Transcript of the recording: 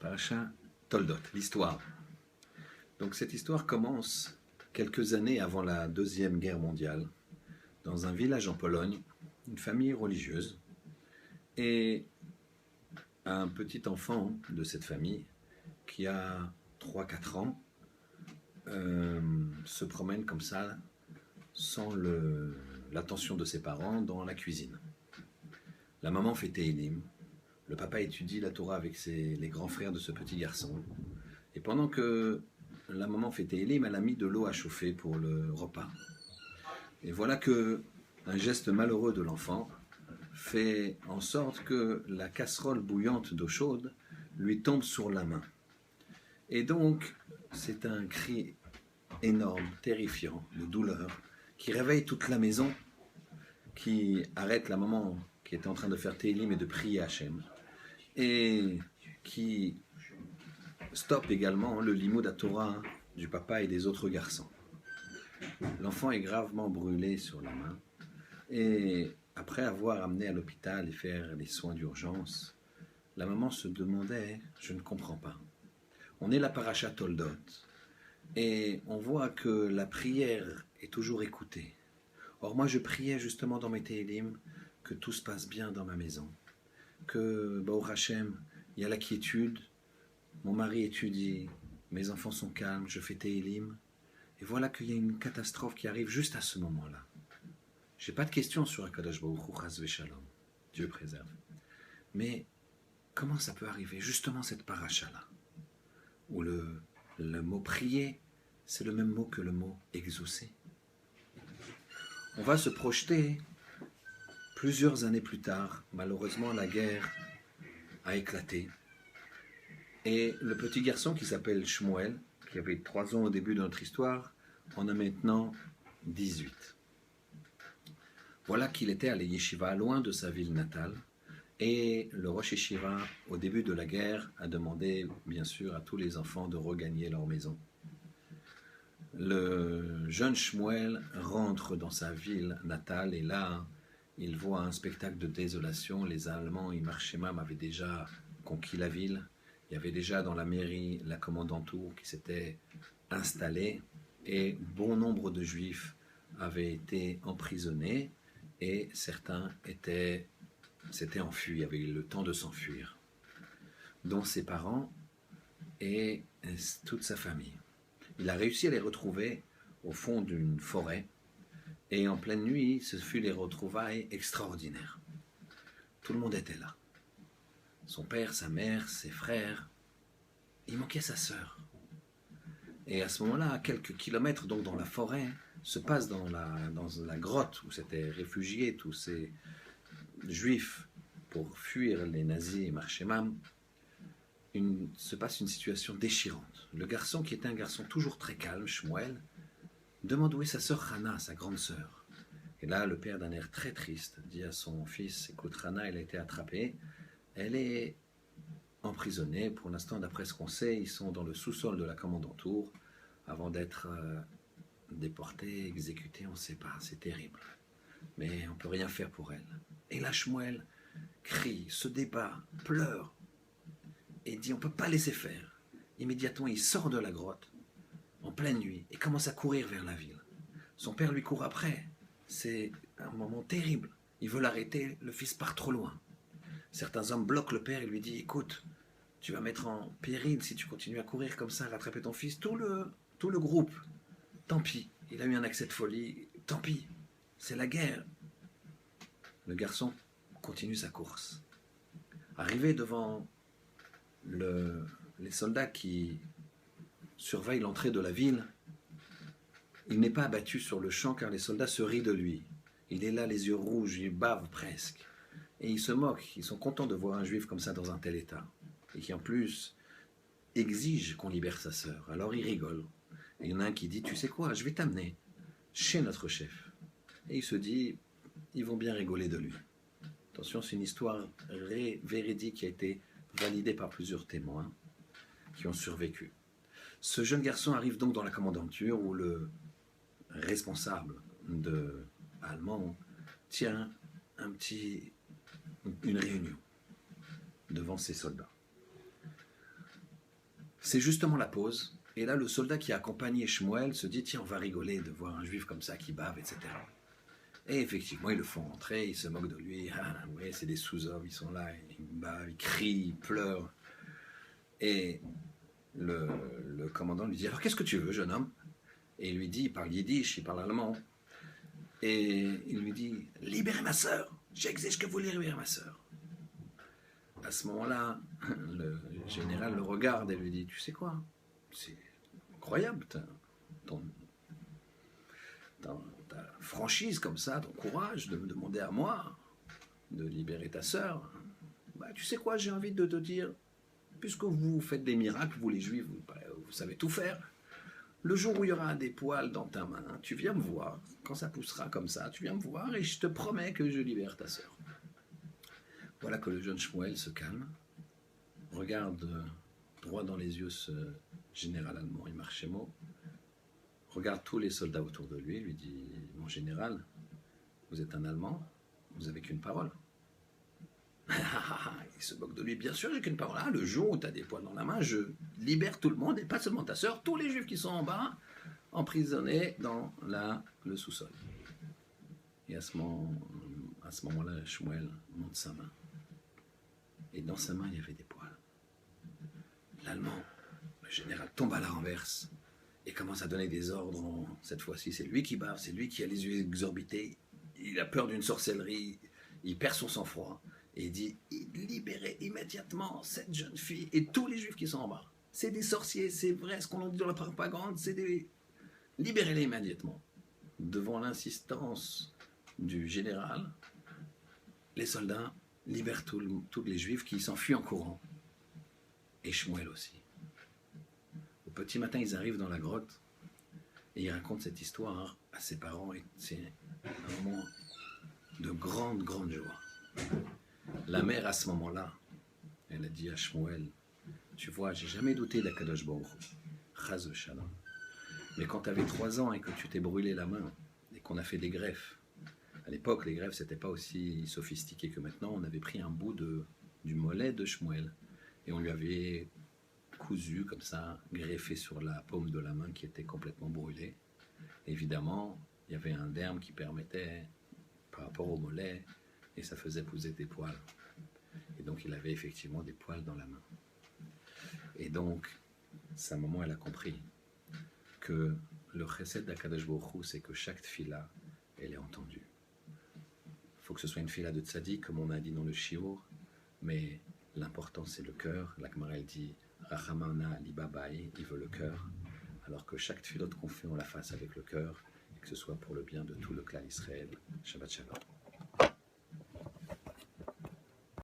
Paracha Toldot, l'histoire. Donc cette histoire commence quelques années avant la Deuxième Guerre mondiale, dans un village en Pologne, une famille religieuse, et un petit enfant de cette famille qui a 3-4 ans se promène comme ça, sans l'attention de ses parents, dans la cuisine. La maman fait Télim, le papa étudie la Torah avec les grands frères de ce petit garçon, et pendant que la maman fait Télim, elle a mis de l'eau à chauffer pour le repas. Et voilà que un geste malheureux de l'enfant fait en sorte que la casserole bouillante d'eau chaude lui tombe sur la main. Et donc, c'est un cri énorme, terrifiant, de douleur, qui réveille toute la maison, qui arrête la maman qui était en train de faire Télim et de prier Hachem, et qui stoppe également le limoud à Torah du papa et des autres garçons. L'enfant est gravement brûlé sur la main, et après avoir amené à l'hôpital et faire les soins d'urgence, la maman se demandait, je ne comprends pas. On est la paracha Toldot, et on voit que la prière est toujours écoutée. Or moi je priais justement dans mes Télim que tout se passe bien dans ma maison, que Baruch Hashem, il y a la quiétude, mon mari étudie, mes enfants sont calmes, je fais Télim, et voilà qu'il y a une catastrophe qui arrive juste à ce moment-là. Je n'ai pas de questions sur Akadosh Baruch Hu, Chas v'Shalom, Dieu préserve. Mais comment ça peut arriver, justement cette paracha-là, où le mot prier, c'est le même mot que le mot exaucer. On va se projeter plusieurs années plus tard. Malheureusement, la guerre a éclaté. Et le petit garçon qui s'appelle Shmuel, qui avait 3 ans au début de notre histoire, en a maintenant 18. Voilà qu'il était à la yeshiva, loin de sa ville natale. Et le Rosh Yeshiva, au début de la guerre, a demandé, bien sûr, à tous les enfants de regagner leur maison. Le jeune Shmuel rentre dans sa ville natale et là, il voit un spectacle de désolation. Les Allemands, Imar Shemam, avaient déjà conquis la ville. Il y avait déjà dans la mairie la commandanture qui s'était installée et bon nombre de Juifs avaient été emprisonnés et certains s'étaient enfuis, il y avait eu le temps de s'enfuir, dont ses parents et toute sa famille. Il a réussi à les retrouver au fond d'une forêt et en pleine nuit, ce fut les retrouvailles extraordinaires. Tout le monde était là. Son père, sa mère, ses frères. Il manquait sa sœur. Et à ce moment-là, à quelques kilomètres, donc dans la forêt, se passe dans la grotte où s'étaient réfugiés tous ces juifs pour fuir les nazis et Marchemam, se passe une situation déchirante. Le garçon, qui était un garçon toujours très calme, Shmuel, demande où est sa sœur Hana, sa grande sœur. Et là, le père, d'un air très triste, dit à son fils, écoute, Hana, elle a été attrapée, elle est emprisonnée. Pour l'instant, d'après ce qu'on sait, ils sont dans le sous-sol de la commandanture avant d'être déportés, exécutés, on ne sait pas, c'est terrible. Mais on ne peut rien faire pour elle. Et là, Shmuel crie, se débat, pleure, et dit on ne peut pas laisser faire. Immédiatement, il sort de la grotte, en pleine nuit, et commence à courir vers la ville. Son père lui court après. C'est un moment terrible. Il veut l'arrêter, le fils part trop loin. Certains hommes bloquent le père et lui disent écoute, tu vas mettre en péril si tu continues à courir comme ça, à rattraper ton fils. Tout le groupe, tant pis, il a eu un accès de folie, tant pis, c'est la guerre. Le garçon continue sa course. Arrivé devant les soldats qui surveillent l'entrée de la ville, il n'est pas abattu sur le champ car les soldats se rient de lui. Il est là, les yeux rouges, il bave presque. Et ils se moquent, ils sont contents de voir un juif comme ça dans un tel état. Et qui en plus exige qu'on libère sa sœur. Alors il rigole. Et il y en a un qui dit, tu sais quoi, je vais t'amener chez notre chef. Et il se dit, ils vont bien rigoler de lui. Attention, c'est une histoire véridique qui a été validée par plusieurs témoins qui ont survécu. Ce jeune garçon arrive donc dans la commandanture où le responsable allemand tient une réunion devant ses soldats. C'est justement la pause. Et là, le soldat qui a accompagné Shmuel se dit, tiens, on va rigoler de voir un juif comme ça qui bave, etc. Et effectivement, ils le font rentrer, ils se moquent de lui. Ah, oui, c'est des sous-hommes, ils sont là, ils bavent, ils crient, ils pleurent. Et le commandant lui dit, alors qu'est-ce que tu veux, jeune homme? Et il lui dit, il parle yiddish, il parle allemand. Et il lui dit, libérez ma sœur, j'exige que vous libérez ma sœur. À ce moment-là, le général le regarde et lui dit, tu sais quoi? C'est incroyable, ton, ta franchise comme ça, ton courage de me demander à moi de libérer ta sœur. Bah, tu sais quoi, j'ai envie de te dire, puisque vous faites des miracles, vous les juifs, vous savez tout faire, le jour où il y aura des poils dans ta main, tu viens me voir, quand ça poussera comme ça, tu viens me voir et je te promets que je libère ta sœur. Voilà que le jeune Shmuel se calme, regarde droit dans les yeux ce général allemand, Imarchemo, regarde tous les soldats autour de lui, lui dit, mon général, vous êtes un Allemand, vous n'avez qu'une parole. Il se moque de lui, bien sûr, j'ai qu'une parole. Ah, le jour où tu as des poils dans la main, je libère tout le monde, et pas seulement ta sœur, tous les juifs qui sont en bas, emprisonnés dans le sous-sol. Et à ce moment-là, Shmuel monte sa main. Et dans sa main, il y avait des poils. L'Allemand, le général, tombe à la renverse et commence à donner des ordres. Cette fois-ci, c'est lui qui bave, c'est lui qui a les yeux exorbités. Il a peur d'une sorcellerie, il perd son sang-froid. Et il dit, libérez immédiatement cette jeune fille et tous les juifs qui sont en bas. C'est des sorciers, c'est vrai ce qu'on dit dans la propagande, c'est des... Libérez-les immédiatement. Devant l'insistance du général, les soldats libèrent tous les juifs qui s'enfuient en courant. Et Shmuel aussi. Au petit matin, ils arrivent dans la grotte et ils racontent cette histoire à ses parents. Et c'est un moment de grande, grande joie. La mère, à ce moment-là, elle a dit à Shmuel, tu vois, j'ai jamais douté d'Akadosh Baruch Hu, Chas v'Shalom. Mais quand tu avais 3 ans et que tu t'es brûlé la main et qu'on a fait des greffes, à l'époque, les greffes, c'était pas aussi sophistiqué que maintenant. On avait pris un bout du mollet de Shmuel et on lui avait cousu comme ça, greffé sur la paume de la main qui était complètement brûlée. Évidemment, il y avait un derme qui permettait, par rapport au mollet, et ça faisait pousser des poils. Et donc, il avait effectivement des poils dans la main. Et donc, sa maman, elle a compris que le chesed d'Akadosh Baruch Hu, c'est que chaque tfila, elle est entendue. Il faut que ce soit une fila de tzaddik, comme on a dit dans le shiur, mais l'important, c'est le cœur. La Gemara, elle dit Rachamana libabaï, il veut le cœur, alors que chaque tfilote qu'on fait, on la fasse avec le cœur, et que ce soit pour le bien de tout le clan Israël. Shabbat Shalom.